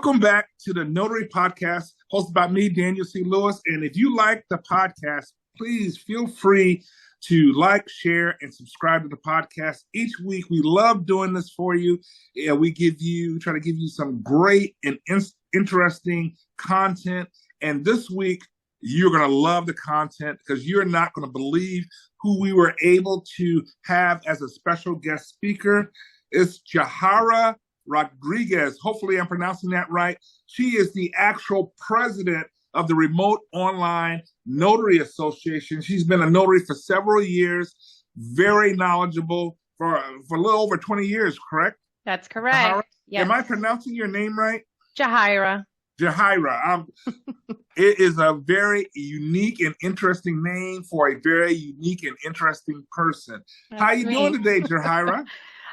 Welcome back to the Notary Podcast, hosted by me, Daniel C. Lewis. And if you like the podcast, please feel free to like, share, and subscribe to the podcast. Each week, we love doing this for you. We try to give you some great and interesting content. And this week, you're going to love the content because you're not going to believe who we were able to have as a special guest speaker. It's Yahaira Rodriguez. Hopefully I'm pronouncing that right. She is the actual president of the Remote Online Notary Association. She's been a notary for several years, very knowledgeable for a little over 20 years, correct? That's correct. Yes. Am I pronouncing your name right? Yahira. Yahira. It is a very unique and interesting name for a very unique and interesting person. That's How you doing today, Yahira?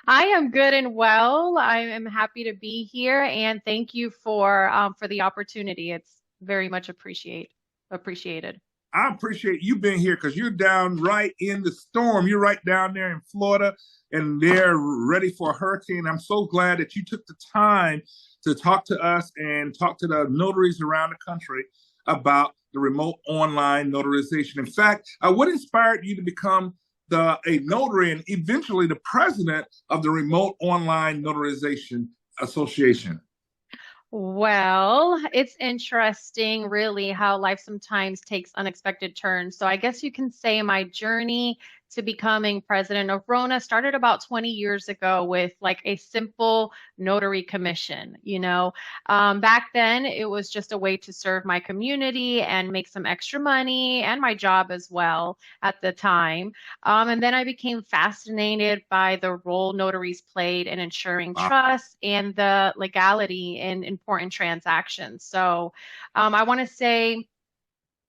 I am good and well. I am happy to be here, and thank you for the opportunity. It's very much appreciated. I appreciate you being here because you're down right in the storm. You're right down there in Florida, and they're ready for a hurricane. I'm so glad that you took the time to talk to us and talk to the notaries around the country about the remote online notarization. In fact, what inspired you to become a notary and eventually the president of the Remote Online Notarization Association? Well, it's interesting, really, how life sometimes takes unexpected turns. So I guess you can say my journey to becoming president of RONA started about 20 years ago with like a simple notary commission. Back then it was just a way to serve my community and make some extra money and my job as well at the time. And then I became fascinated by the role notaries played in ensuring trust and the legality in important transactions. So I want to say,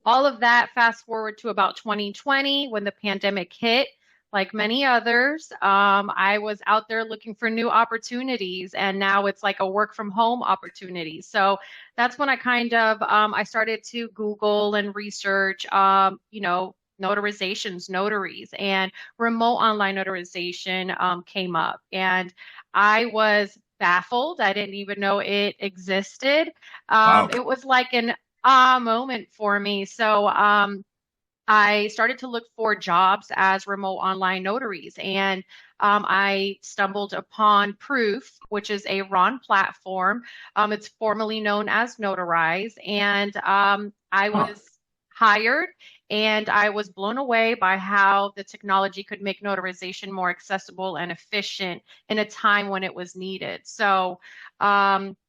all of that, fast forward to about 2020 when the pandemic hit. Like many others, I was out there looking for new opportunities, and now it's like a work from home opportunity. So that's when I started to Google and research, notarizations, notaries, and remote online notarization came up. And I was baffled. I didn't even know it existed. It was like an moment for me. So I started to look for jobs as remote online notaries, and I stumbled upon Proof, which is a RON platform. It's formerly known as Notarize, and I was hired, and I was blown away by how the technology could make notarization more accessible and efficient in a time when it was needed. So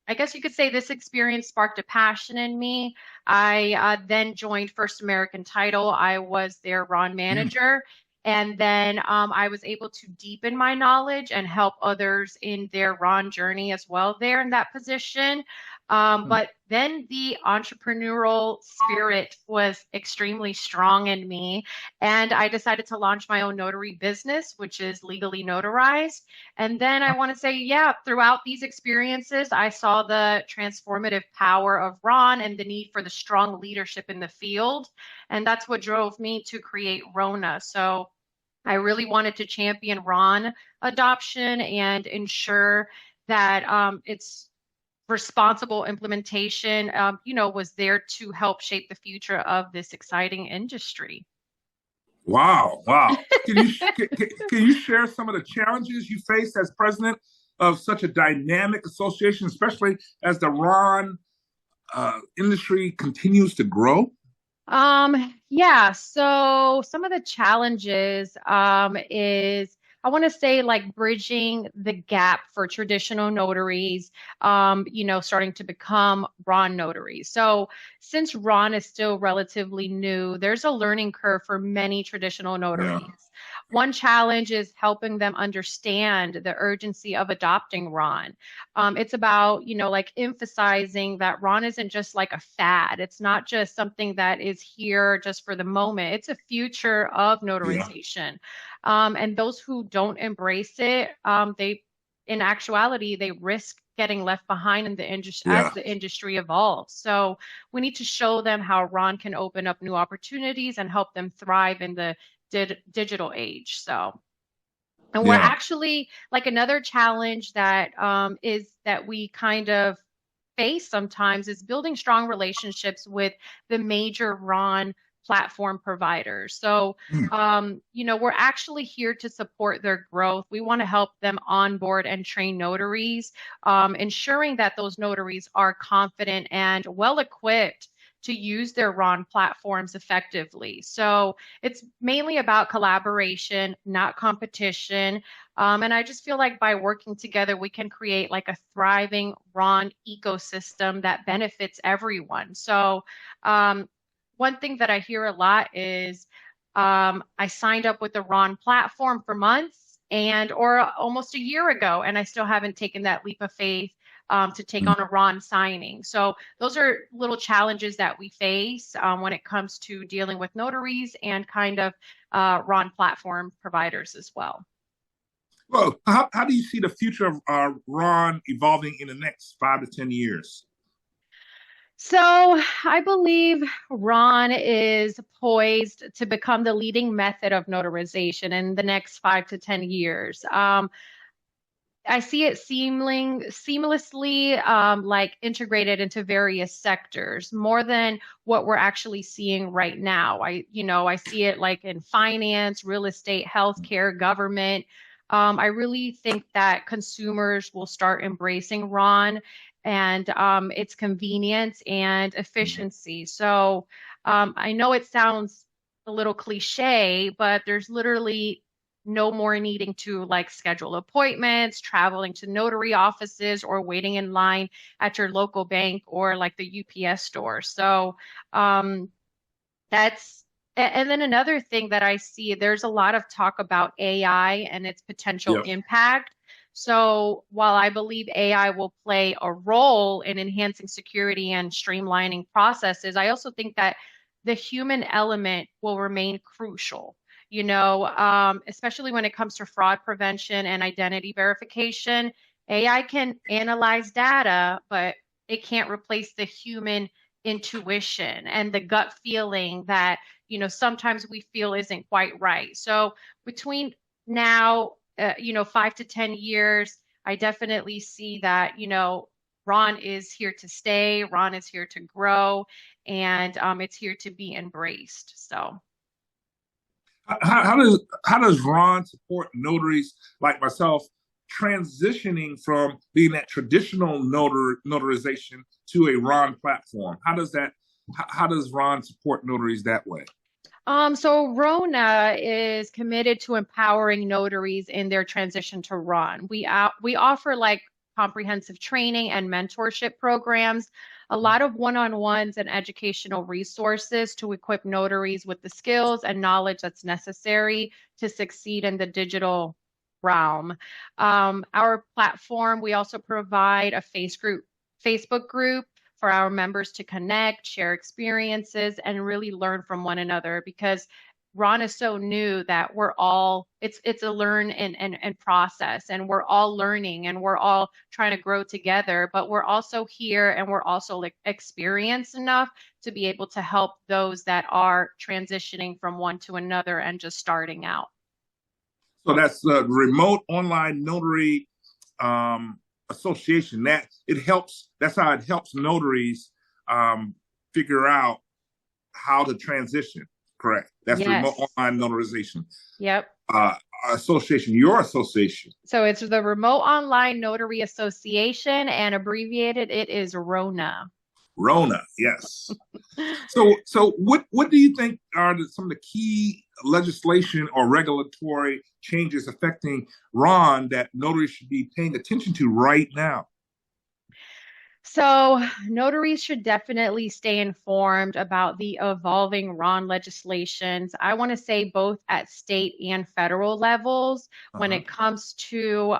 I guess you could say this experience sparked a passion in me. I then joined First American Title. I was their RON manager. And then I was able to deepen my knowledge and help others in their RON journey as well there in that position. But then the entrepreneurial spirit was extremely strong in me. And I decided to launch my own notary business, which is Legally Notarized. And then I want to say, throughout these experiences, I saw the transformative power of RON and the need for the strong leadership in the field. And that's what drove me to create RONA. So I really wanted to champion RON adoption and ensure that its responsible implementation, was there to help shape the future of this exciting industry. Wow. Can you share some of the challenges you faced as president of such a dynamic association, especially as the RON industry continues to grow? So some of the challenges is, I want to say, like bridging the gap for traditional notaries, starting to become RON notaries. So since RON is still relatively new, there's a learning curve for many traditional notaries. Yeah. One challenge is helping them understand the urgency of adopting RON. It's about, emphasizing that RON isn't just like a fad. It's not just something that is here just for the moment. It's a future of notarization. Yeah. And those who don't embrace it, in actuality, they risk getting left behind in the industry as the industry evolves. So we need to show them how RON can open up new opportunities and help them thrive in the digital age. So, and we're actually, like, another challenge that is that we kind of face sometimes is building strong relationships with the major RON platform providers. So, we're actually here to support their growth. We want to help them onboard and train notaries, ensuring that those notaries are confident and well equipped to use their RON platforms effectively. So it's mainly about collaboration, not competition. And I just feel like by working together, we can create like a thriving RON ecosystem that benefits everyone. So one thing that I hear a lot is I signed up with the RON platform for months or almost a year ago, and I still haven't taken that leap of faith to take on a RON signing. So those are little challenges that we face when it comes to dealing with notaries and kind of RON platform providers as well. Well, how do you see the future of RON evolving in the next 5 to 10 years? So I believe RON is poised to become the leading method of notarization in the next 5 to 10 years. I see it seamlessly like integrated into various sectors more than what we're actually seeing right now. I see it like in finance, real estate, healthcare, government. I really think that consumers will start embracing RON and its convenience and efficiency. So I know it sounds a little cliche, but there's literally no more needing to like schedule appointments, traveling to notary offices, or waiting in line at your local bank or like the UPS store. So that's and then another thing that I see, there's a lot of talk about AI and its potential impact. So while I believe AI will play a role in enhancing security and streamlining processes, I also think that the human element will remain crucial. Especially when it comes to fraud prevention and identity verification. AI can analyze data, but it can't replace the human intuition and the gut feeling that, sometimes we feel isn't quite right. So between now, 5 to 10 years, I definitely see that, RON is here to stay, RON is here to grow, and it's here to be embraced. So. How does RON support notaries like myself transitioning from being that traditional notarization to a RON platform? How does RON support notaries that way? So RONA is committed to empowering notaries in their transition to RON. We offer like comprehensive training and mentorship programs, a lot of one-on-ones and educational resources to equip notaries with the skills and knowledge that's necessary to succeed in the digital realm. Our platform, we also provide a Facebook group for our members to connect, share experiences, and really learn from one another because RON is so new that it's a learn and process, and we're all learning and we're all trying to grow together, but we're also here and we're also like experienced enough to be able to help those that are transitioning from one to another and just starting out. So that's the Remote Online Notary Association. That's how it helps notaries figure out how to transition. Correct. That's the Remote Online Notarization. Yep. Association, your association. So it's the Remote Online Notary Association, and abbreviated it is RONA. RONA, yes. So what do you think are some of the key legislation or regulatory changes affecting RON that notaries should be paying attention to right now? So notaries should definitely stay informed about the evolving RON legislations. I want to say both at state and federal levels when it comes to,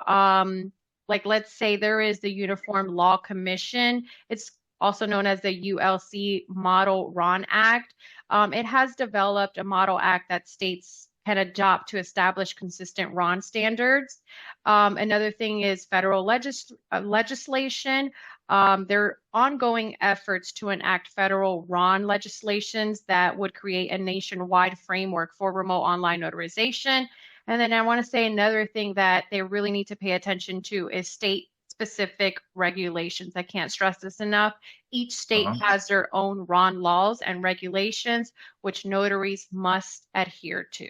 like, let's say there is the Uniform Law Commission. It's also known as the ULC Model RON Act. It has developed a model act that states can adopt to establish consistent RON standards. Another thing is federal legislation. There are ongoing efforts to enact federal RON legislations that would create a nationwide framework for remote online notarization. And then I want to say another thing that they really need to pay attention to is state specific regulations. I can't stress this enough. Each state has their own RON laws and regulations, which notaries must adhere to.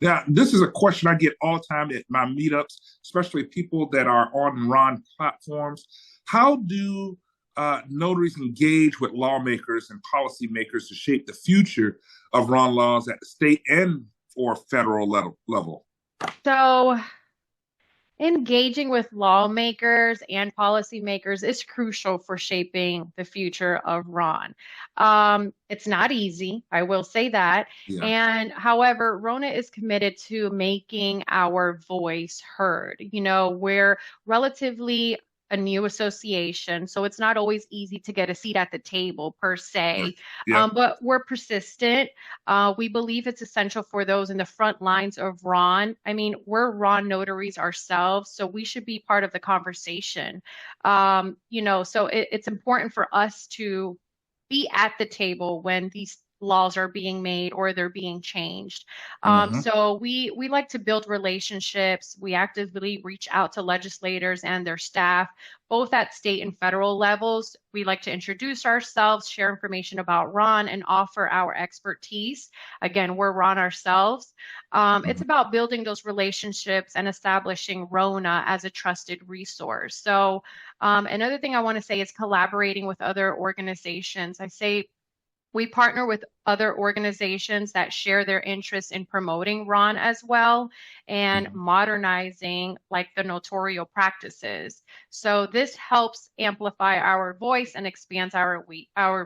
Now, this is a question I get all the time at my meetups, especially people that are on RON platforms. How do notaries engage with lawmakers and policymakers to shape the future of RON laws at the state and or federal level? So, engaging with lawmakers and policymakers is crucial for shaping the future of RON. It's not easy, I will say that. Yeah. And however, RONA is committed to making our voice heard. You know, we're relatively a new association, so it's not always easy to get a seat at the table per se. Yeah. But we're persistent. We believe it's essential for those in the front lines of RON. I mean, we're RON notaries ourselves, so we should be part of the conversation. You know, so it's important for us to be at the table when these laws are being made or they're being changed. So we like to build relationships. We actively reach out to legislators and their staff, both at state and federal levels. We like to introduce ourselves, share information about RON, and offer our expertise. Again, we're RON ourselves. It's about building those relationships and establishing RONA as a trusted resource. So another thing I want to say is collaborating with other organizations. I say we partner with other organizations that share their interests in promoting RON as well and modernizing like the notarial practices. So this helps amplify our voice and expands our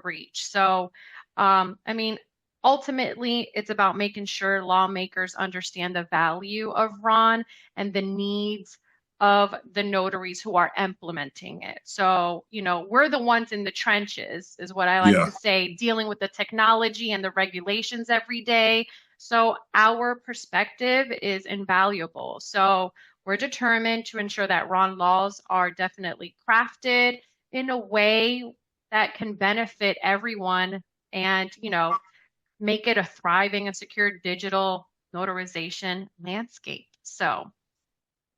reach. So, I mean, ultimately, it's about making sure lawmakers understand the value of RON and the needs of the notaries who are implementing it. So, you know, we're the ones in the trenches, is what I like to say, dealing with the technology and the regulations every day. So our perspective is invaluable. So we're determined to ensure that RON laws are definitely crafted in a way that can benefit everyone and, you know, make it a thriving and secure digital notarization landscape. So,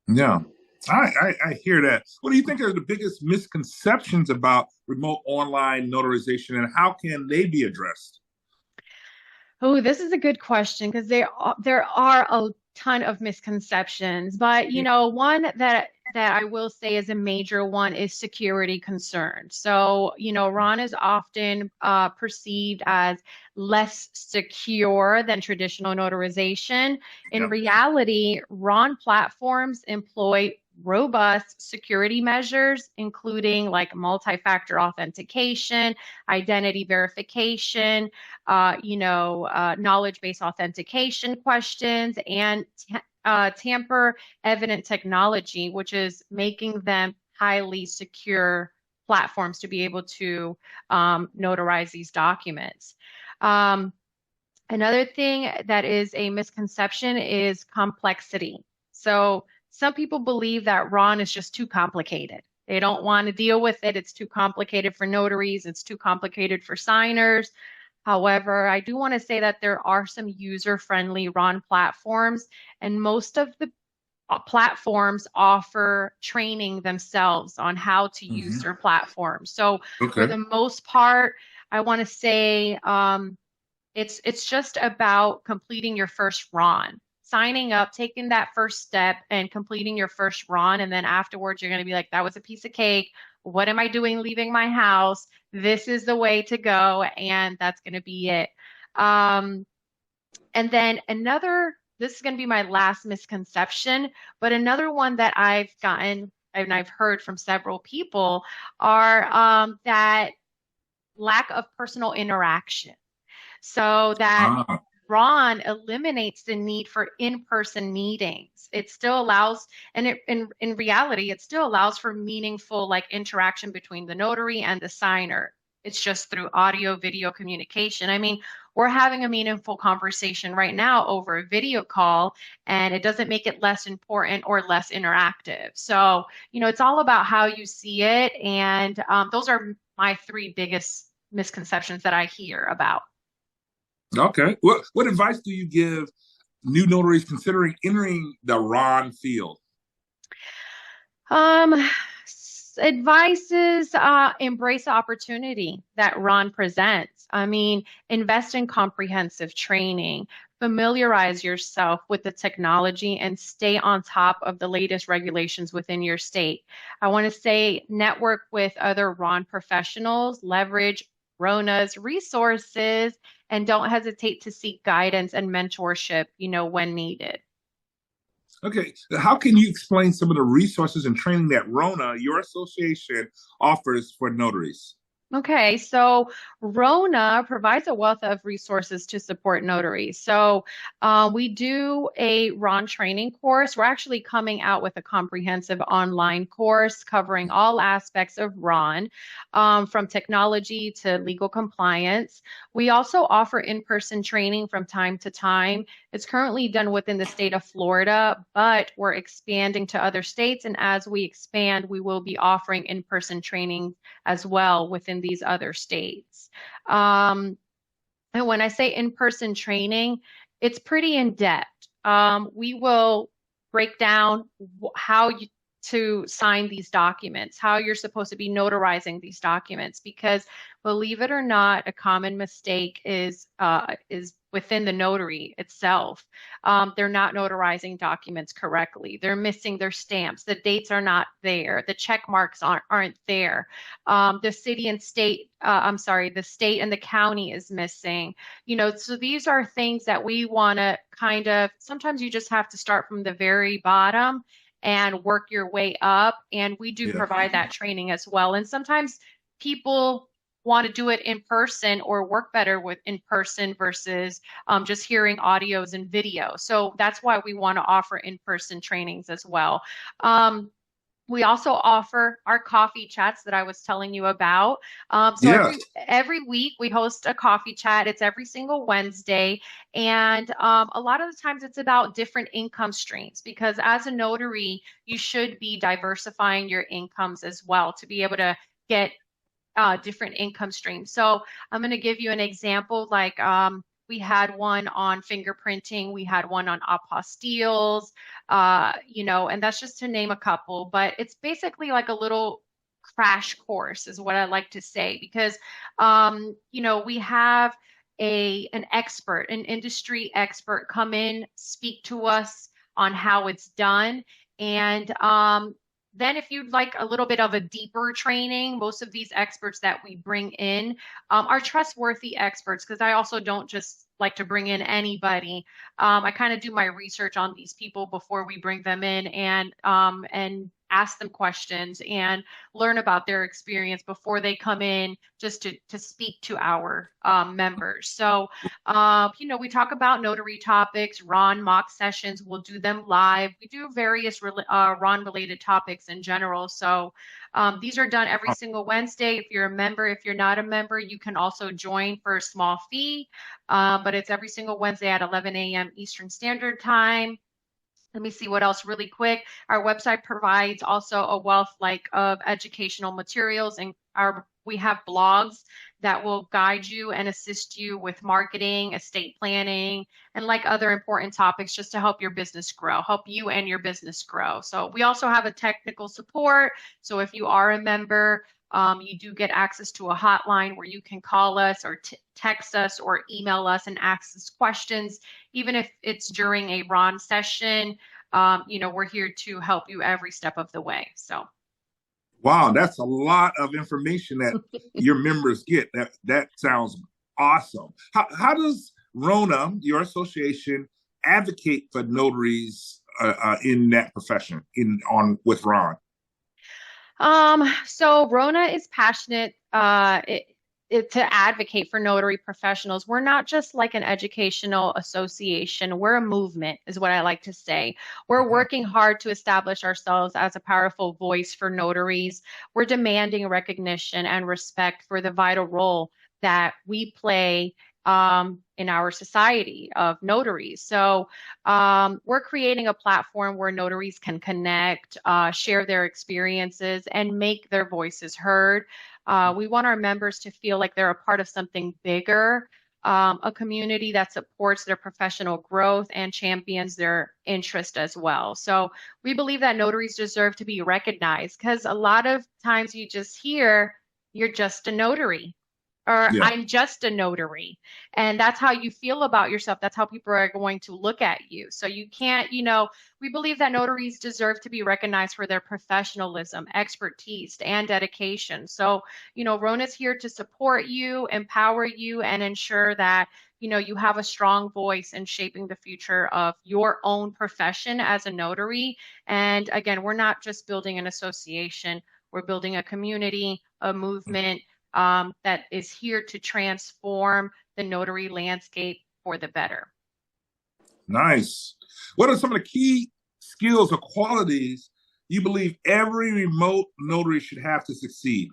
yeah. I hear that. What do you think are the biggest misconceptions about remote online notarization and how can they be addressed? Oh, this is a good question because there are a ton of misconceptions, but you know, one that I will say is a major one is security concerns. So, you know, RON is often perceived as less secure than traditional notarization. In reality, RON platforms employ robust security measures, including like multi-factor authentication, identity verification, knowledge-based authentication questions, and tamper evident technology, which is making them highly secure platforms to be able to notarize these documents. Another thing that is a misconception is complexity. So some people believe that RON is just too complicated. They don't want to deal with it. It's too complicated for notaries. It's too complicated for signers. However, I do want to say that there are some user-friendly RON platforms, and most of the platforms offer training themselves on how to use their platform. So for the most part, I want to say it's just about completing your first RON, signing up, taking that first step and completing your first RON. And then afterwards, you're going to be like, that was a piece of cake. What am I doing leaving my house? This is the way to go. And that's going to be it. And then this is going to be my last misconception, but another one that I've gotten and I've heard from several people are that lack of personal interaction. So that RON eliminates the need for in-person meetings. It still allows, and in reality, it still allows for meaningful like interaction between the notary and the signer. It's just through audio, video communication. I mean, we're having a meaningful conversation right now over a video call, and it doesn't make it less important or less interactive. So, you know, it's all about how you see it. And those are my three biggest misconceptions that I hear about. Okay. What advice do you give new notaries considering entering the RON field? Um, Advice is embrace the opportunity that Ron presents. I mean, invest in comprehensive training, familiarize yourself with the technology, and stay on top of the latest regulations within your state. I want to say network with other Ron professionals, leverage RONA's resources, and don't hesitate to seek guidance and mentorship, when needed. Okay, how can you explain some of the resources and training that RONA, your association, offers for notaries? Okay, so RONA provides a wealth of resources to support notaries. So we do a RON training course. We're actually coming out with a comprehensive online course covering all aspects of RON, from technology to legal compliance. We also offer in-person training from time to time. It's currently done within the state of Florida, but we're expanding to other states. And as we expand, we will be offering in-person training as well within these other states. And when I say in-person training, it's pretty in depth. We will break down how to sign these documents, how you're supposed to be notarizing these documents, because believe it or not, a common mistake is within the notary itself. They're not notarizing documents correctly. They're missing their stamps. The dates are not there. The check marks aren't there. The city and state, the state and the county is missing. So these are things that we want to sometimes you just have to start from the very bottom and work your way up. And we do provide that training as well. And sometimes people want to do it in person or work better with in person versus just hearing audios and video. So that's why we want to offer in-person trainings as well. We also offer our coffee chats that I was telling you about. So every week we host a coffee chat. It's every single Wednesday. And a lot of the times it's about different income streams, because as a notary, you should be diversifying your incomes as well to be able to get different income streams. So I'm going to give you an example. Like we had one on fingerprinting, we had one on apostilles, and that's just to name a couple. But it's basically like a little crash course, is what I like to say, because we have an expert, an industry expert, come in, speak to us on how it's done, and then, if you'd like a little bit of a deeper training, most of these experts that we bring in are trustworthy experts, because I also don't just like to bring in anybody. I kind of do my research on these people before we bring them in, and ask them questions and learn about their experience before they come in just to speak to our members. So, we talk about notary topics, RON mock sessions. We'll do them live. We do various RON related topics in general. So these are done every single Wednesday. If you're a member, if you're not a member, you can also join for a small fee. But it's every single Wednesday at 11 a.m. Eastern Standard Time. Let me see what else really quick. Our website provides also a wealth of educational materials, and we have blogs that will guide you and assist you with marketing, estate planning, and other important topics, just to help your business grow, help you and your business grow. So we also have a technical support. So if you are a member, you do get access to a hotline where you can call us or text us or email us and ask us questions. Even if it's during a RON session, we're here to help you every step of the way. So. Wow, that's a lot of information that your members get. That sounds awesome. How does RONA, your association, advocate for notaries in that profession with Ron? So RONA is passionate to advocate for notary professionals. We're not just like an educational association. We're a movement, is what I like to say. We're working hard to establish ourselves as a powerful voice for notaries. We're demanding recognition and respect for the vital role that we play in our society of notaries. So we're creating a platform where notaries can connect, share their experiences, and make their voices heard. We want our members to feel like they're a part of something bigger. a community that supports their professional growth and champions their interest as well. So we believe that notaries deserve to be recognized, because a lot of times you just hear you're just a notary, or Yeah. I'm just a notary. And that's how you feel about yourself. That's how people are going to look at you. So you can't, we believe that notaries deserve to be recognized for their professionalism, expertise, and dedication. So, RONA's here to support you, empower you, and ensure that, you have a strong voice in shaping the future of your own profession as a notary. And again, we're not just building an association, we're building a community, a movement, that is here to transform the notary landscape for the better. Nice. What are some of the key skills or qualities you believe every remote notary should have to succeed?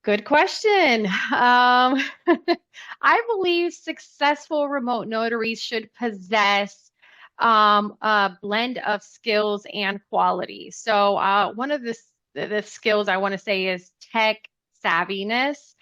Good question. I believe successful remote notaries should possess a blend of skills and qualities. So one of the skills I want to say is tech savviness.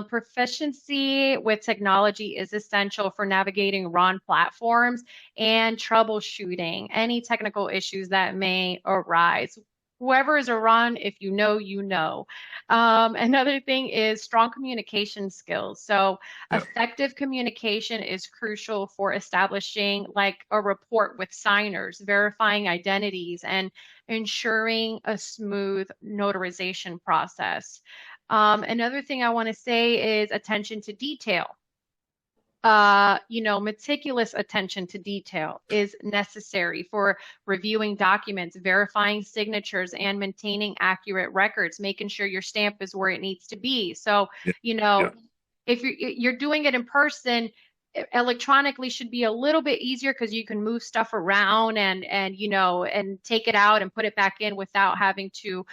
Proficiency with technology is essential for navigating RON platforms and troubleshooting any technical issues that may arise. Whoever is a RON, if you know, you know. Another thing is strong communication skills. So effective communication is crucial for establishing like a rapport with signers, verifying identities, and ensuring a smooth notarization process. Another thing I want to say is attention to detail. Meticulous attention to detail is necessary for reviewing documents, verifying signatures, and maintaining accurate records, making sure your stamp is where it needs to be. So, if you're doing it in person, electronically should be a little bit easier because you can move stuff around and take it out and put it back in without having to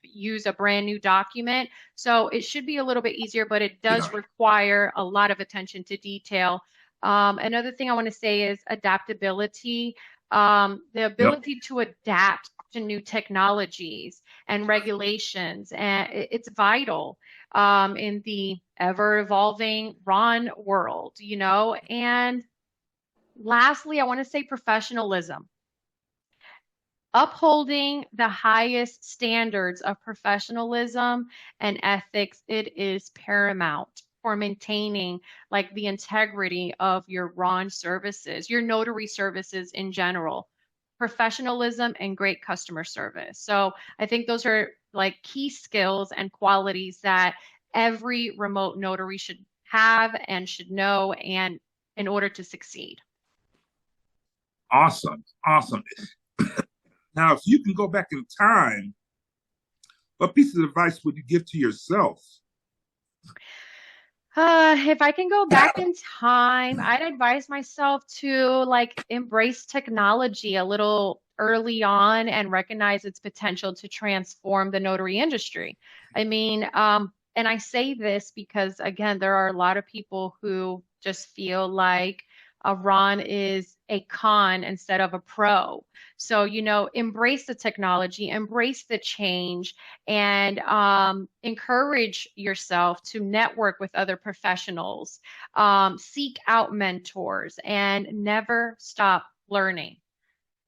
use a brand new document. So it should be a little bit easier, but it does require a lot of attention to detail. Another thing I want to say is adaptability, the ability to adapt to new technologies and regulations, and it's vital in the ever evolving RON world, And lastly, I want to say professionalism. Upholding the highest standards of professionalism and ethics, it is paramount for maintaining like the integrity of your RON services, your notary services in general, professionalism and great customer service. So I think those are like key skills and qualities that every remote notary should have and should know, and in order to succeed. Awesome. Now, if you can go back in time, what piece of advice would you give to yourself? If I can go back in time, I'd advise myself to like embrace technology a little early on and recognize its potential to transform the notary industry. I mean, and I say this because, again, there are a lot of people who just feel like a RON is a con instead of a pro. So, embrace the technology, embrace the change, and encourage yourself to network with other professionals, seek out mentors, and never stop learning.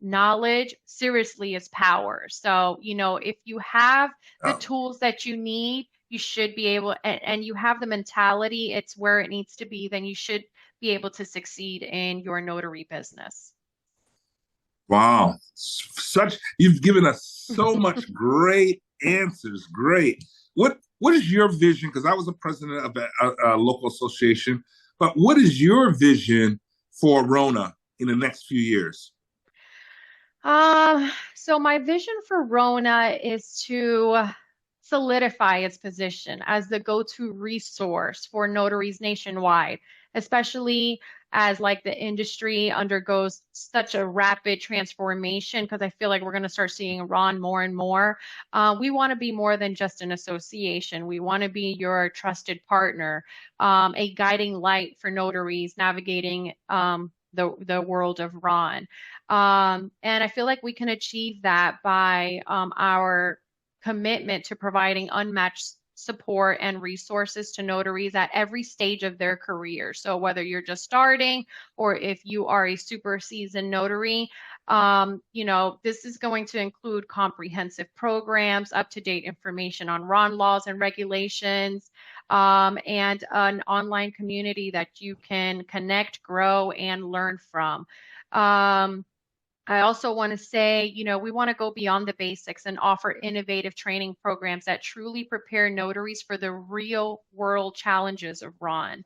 Knowledge seriously is power. So, if you have the tools that you need, you should be able, and you have the mentality, it's where it needs to be, then you should be able to succeed in your notary business. Wow. You've given us so much great answers. Great. What is your vision? Because I was a president of a local association, but what is your vision for RONA in the next few years? So my vision for RONA is to solidify its position as the go-to resource for notaries nationwide, especially as like the industry undergoes such a rapid transformation, because I feel like we're going to start seeing RON more and more. We want to be more than just an association. We want to be your trusted partner, a guiding light for notaries navigating the world of RON. And I feel like we can achieve that by our commitment to providing unmatched support and resources to notaries at every stage of their career. So whether you're just starting or if you are a super seasoned notary, this is going to include comprehensive programs, up-to-date information on RON laws and regulations, and an online community that you can connect, grow, and learn from. I also want to say, we want to go beyond the basics and offer innovative training programs that truly prepare notaries for the real world challenges of RON.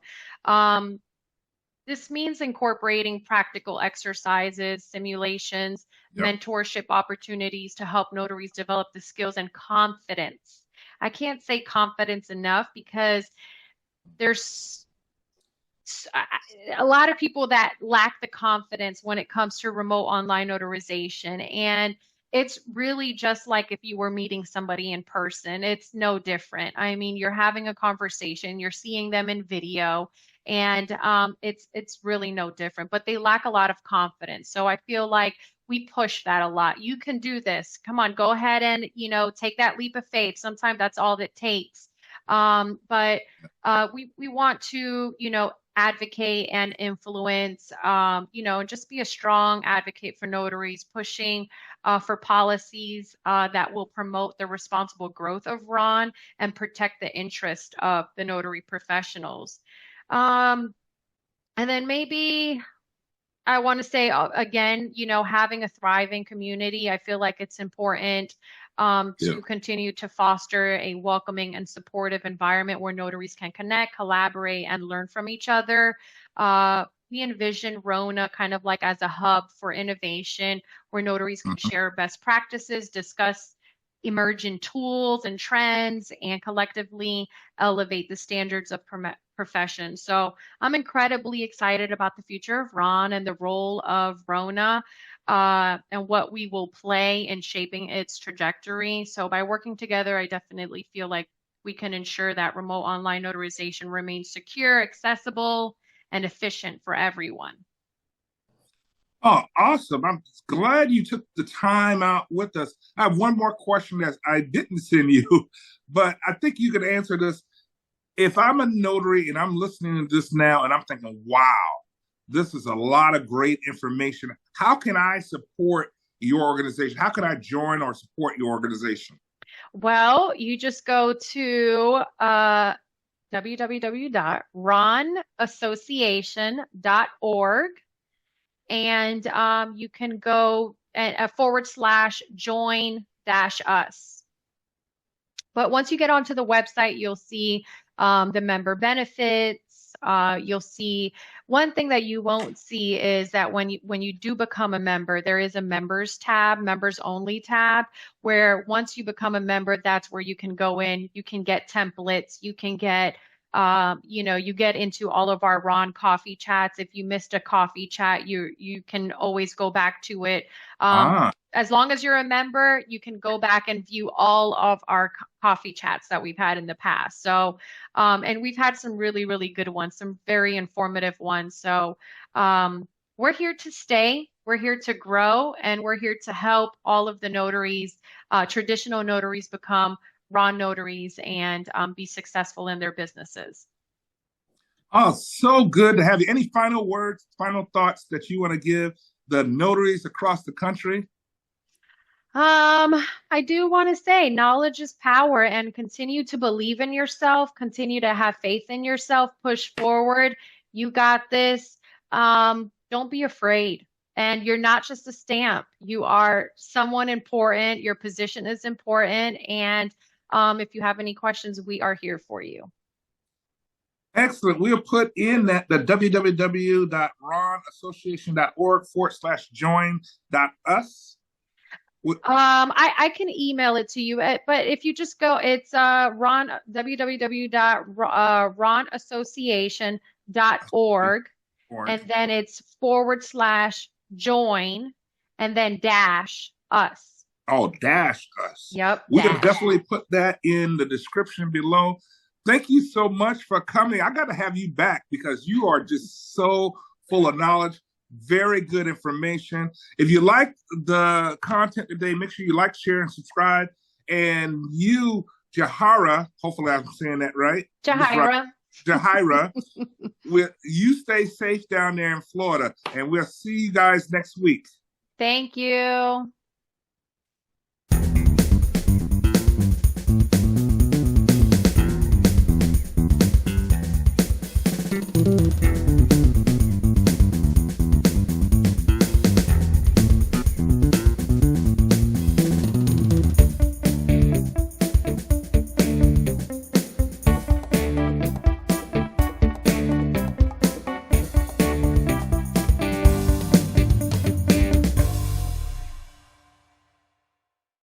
This means incorporating practical exercises, simulations, mentorship opportunities to help notaries develop the skills and confidence. I can't say confidence enough because there's a lot of people that lack the confidence when it comes to remote online notarization. And it's really just like if you were meeting somebody in person. It's no different. I mean, you're having a conversation, you're seeing them in video, and it's really no different, but they lack a lot of confidence. So I feel like we push that a lot. You can do this. Come on, go ahead and, take that leap of faith. Sometimes that's all it takes. But we want to, advocate and influence, and just be a strong advocate for notaries, pushing for policies that will promote the responsible growth of RON and protect the interest of the notary professionals. And then maybe I want to say again, having a thriving community, I feel like it's important to continue to foster a welcoming and supportive environment where notaries can connect, collaborate, and learn from each other. We envision RONA kind of like as a hub for innovation where notaries can share best practices, discuss emerging tools and trends, and collectively elevate the standards of profession. So I'm incredibly excited about the future of RON and the role of RONA and what we will play in shaping its trajectory. So by working together, I definitely feel like we can ensure that remote online notarization remains secure, accessible, and efficient for everyone. Oh, awesome. I'm glad you took the time out with us. I have one more question that I didn't send you, but I think you could answer this. If I'm a notary and I'm listening to this now and I'm thinking, wow, this is a lot of great information. How can I support your organization? How can I join or support your organization? Well, you just go to www.ronassociation.org. And you can go at /join-us. But once you get onto the website, you'll see the member benefits. You'll see one thing that you won't see is that when you do become a member, there is a members tab, members only tab, where once you become a member, that's where you can go in. You can get templates. You can get you get into all of our RON coffee chats. If you missed a coffee chat, you can always go back to it. As long as you're a member, you can go back and view all of our coffee chats that we've had in the past. So, and we've had some really, really good ones, some very informative ones. So, we're here to stay, we're here to grow, and we're here to help all of the notaries, traditional notaries, become RON notaries and be successful in their businesses. Oh, so good to have you. Any final words, final thoughts that you want to give the notaries across the country? I do want to say knowledge is power, and continue to believe in yourself, continue to have faith in yourself, push forward. You got this. Don't be afraid. And you're not just a stamp. You are someone important. Your position is important. And if you have any questions, we are here for you. Excellent. We'll put in that the www.ronassociation.org/join.us. I can email it to you, but if you just go, it's www.ronassociation.org, and then it's /join and then -us. Oh, -us. Yep. We'll definitely put that in the description below. Thank you so much for coming. I got to have you back because you are just so full of knowledge. Very good information. If you like the content today, make sure you like, share, and subscribe. And you Yahira, hopefully I'm saying that right. Yahira. Yahira, you stay safe down there in Florida, and we'll see you guys next week. Thank you.